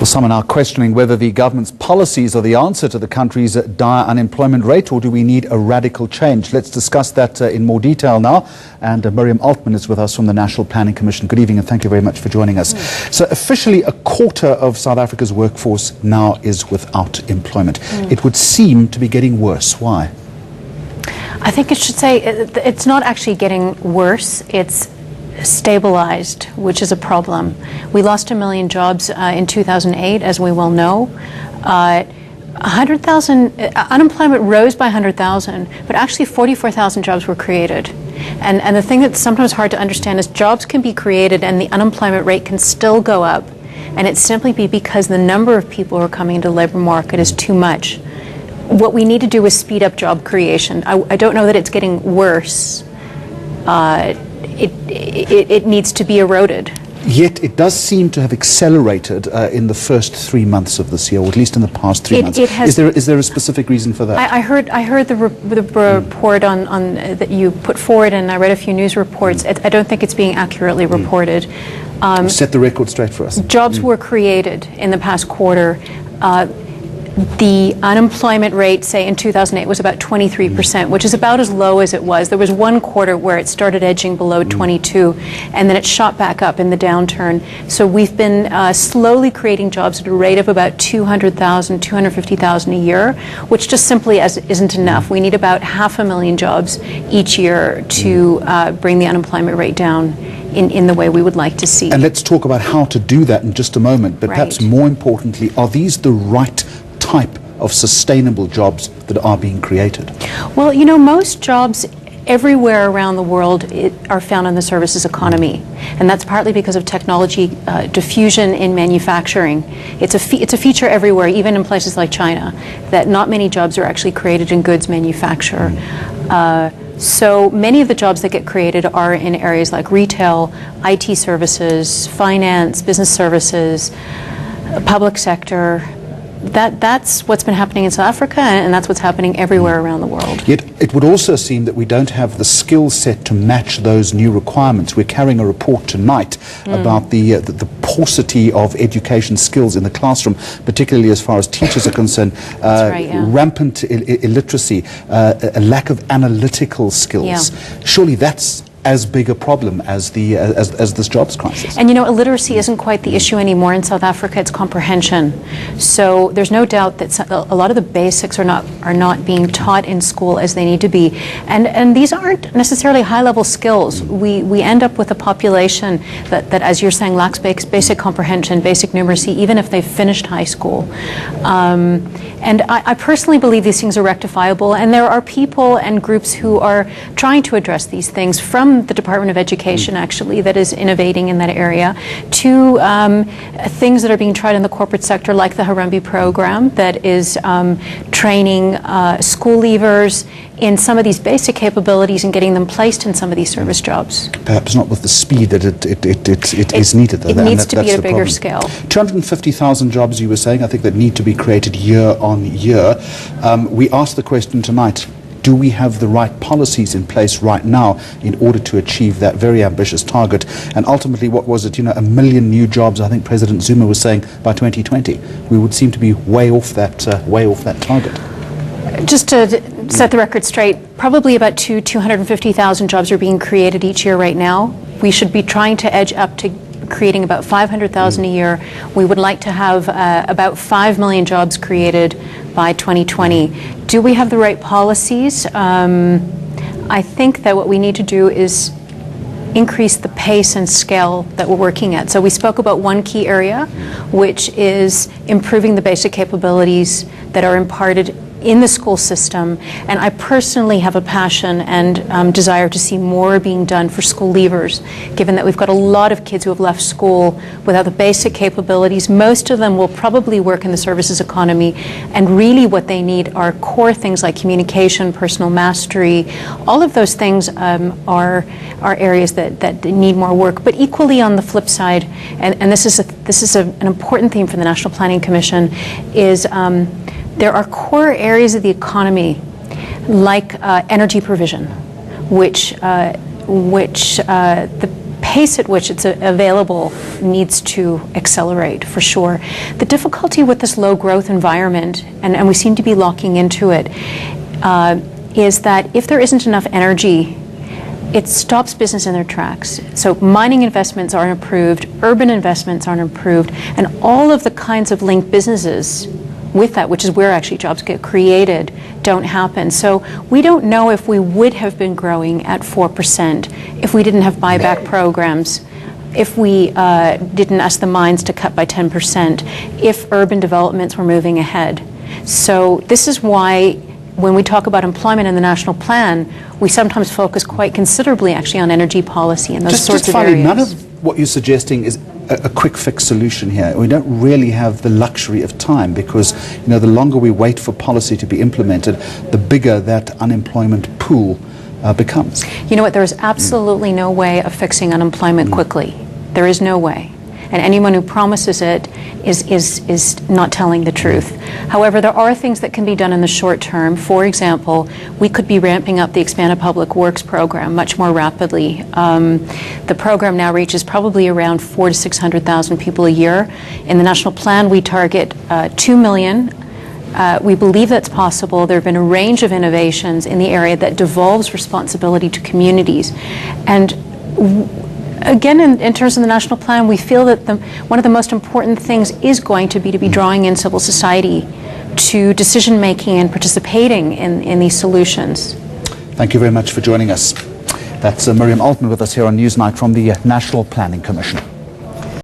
Well, some are now questioning whether the government's policies are the answer to the country's dire unemployment rate, or do we need a radical change? Let's discuss that in more detail now. And Miriam Altman is with us from the National Planning Commission. Good evening and thank you very much for joining us. So officially, a quarter of South Africa's workforce now is without employment. It would seem to be getting worse. Why? I think it should say it's not actually getting worse. It's stabilized, which is a problem. We lost 1 million jobs in 2008, as we well know. 100,000 unemployment rose by 100,000, but actually 44,000 jobs were created. And the thing that's sometimes hard to understand is jobs can be created and the unemployment rate can still go up, and it's simply because the number of people who are coming into the labor market is too much. What we need to do is speed up job creation. I don't know that it's getting worse. It needs to be eroded. Yet it does seem to have accelerated in the first 3 months of this year, or at least in the past 3 months. Is there a specific reason for that? I heard the report on that you put forward, and I read a few news reports. I don't think it's being accurately reported. Set the record straight for us. Jobs were created in the past quarter. The unemployment rate, say in 2008, was about 23%, which is about as low as it was. There was one quarter where it started edging below 22, and then it shot back up in the downturn. So we've been slowly creating jobs at a rate of about 200,000, 250,000 a year, which just simply isn't enough. We need about 500,000 jobs each year to bring the unemployment rate down in the way we would like to see. And let's talk about how to do that in just a moment. But perhaps more importantly, are these the right type of sustainable jobs that are being created? Well, you know, most jobs everywhere around the world are found in the services economy, and that's partly because of technology diffusion in manufacturing. It's a feature everywhere, even in places like China, that not many jobs are actually created in goods manufacture. So many of the jobs that get created are in areas like retail, IT services, finance, business services, public sector. That's what's been happening in South Africa, and that's what's happening everywhere around the world. Yet it would also seem that we don't have the skill set to match those new requirements. We're carrying a report tonight about the paucity of education skills in the classroom, particularly as far as teachers are concerned. Rampant illiteracy, a lack of analytical skills. Surely that's as big a problem as this jobs crisis. And you know, illiteracy isn't quite the issue anymore in South Africa. It's comprehension. So there's no doubt that a lot of the basics are not being taught in school as they need to be. And these aren't necessarily high-level skills. We end up with a population that, as you're saying, lacks basic comprehension, basic numeracy, even if they've finished high school. And I personally believe these things are rectifiable, and there are people and groups who are trying to address these things, from the Department of Education, actually, that is innovating in that area, to things that are being tried in the corporate sector, like the Harambee program, that is training school leavers in some of these basic capabilities and getting them placed in some of these service jobs. Perhaps not with the speed that it is needed. It needs to be at a bigger scale. 250,000 jobs, you were saying, I think, that need to be created year on year. We asked the question tonight, do we have the right policies in place right now in order to achieve that very ambitious target? And ultimately, what was it? 1 million new jobs, I think President Zuma was saying, by 2020. We would seem to be way off that target. Just to set the record straight, probably about 250,000 jobs are being created each year right now. We should be trying to edge up to creating about 500,000 a year. We would like to have about 5 million jobs created by 2020. Do we have the right policies? I think that what we need to do is increase the pace and scale that we're working at. So we spoke about one key area, which is improving the basic capabilities that are imparted in the school system, and I personally have a passion and desire to see more being done for school leavers, given that we've got a lot of kids who have left school without the basic capabilities. Most of them will probably work in the services economy, and really what they need are core things like communication, personal mastery. All of those things are areas that need more work. But equally on the flip side, and this is an important theme for the National Planning Commission, is there are core areas of the economy, like energy provision, which the pace at which it's available needs to accelerate, for sure. The difficulty with this low growth environment, and we seem to be locking into it, is that if there isn't enough energy, it stops business in their tracks. So mining investments aren't approved, urban investments aren't approved, and all of the kinds of linked businesses with that, which is where actually jobs get created, don't happen. So we don't know if we would have been growing at 4% if we didn't have buyback programs, if we didn't ask the mines to cut by 10%, if urban developments were moving ahead. So this is why when we talk about employment in the national plan, we sometimes focus quite considerably actually on energy policy and those sorts of areas. None of what you're suggesting is a quick fix solution here. We don't really have the luxury of time because, you know, the longer we wait for policy to be implemented, the bigger that unemployment pool becomes. You know what, there is absolutely no way of fixing unemployment quickly. There is no way. And anyone who promises it is not telling the truth. However, there are things that can be done in the short term. For example, we could be ramping up the expanded public works program much more rapidly. The program now reaches probably around 400,000 to 600,000 people a year. In the national plan, we target 2 million. We believe that's possible. There have been a range of innovations in the area that devolves responsibility to communities. And again, in terms of the national plan, we feel that one of the most important things is going to be drawing in civil society to decision-making and participating in these solutions. Thank you very much for joining us. That's Miriam Altman with us here on Newsnight from the National Planning Commission.